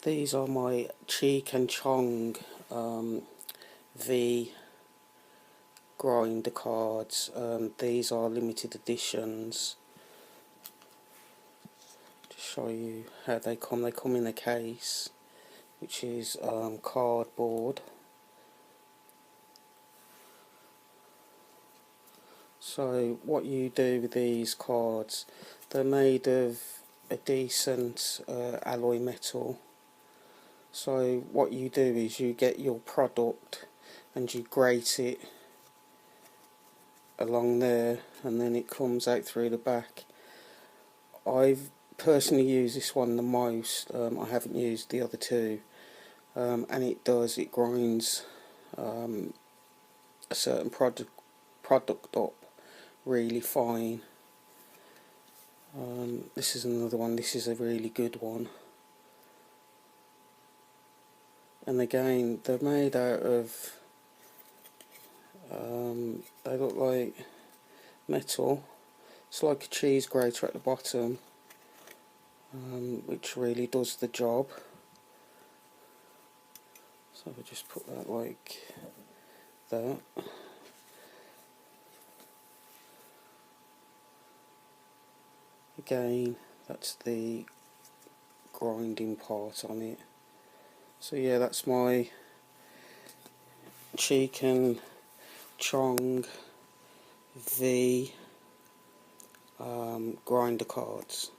These are my Cheech and Chong V grinder cards. These are limited editions. To show you how they come in a case, which is cardboard. So what you do with these cards, they're made of a decent alloy metal. So what you do is you get your product and you grate it along there, and then it comes out through the back. I've personally used this one the most. I haven't used the other two, and it grinds a certain product up really fine. This is another one. This is a really good one. And again, they're made out of, they look like metal. It's like a cheese grater at the bottom, which really does the job. So I just put that like that. Again, that's the grinding part on it. So yeah, that's my Cheech and Chong V grinder cards.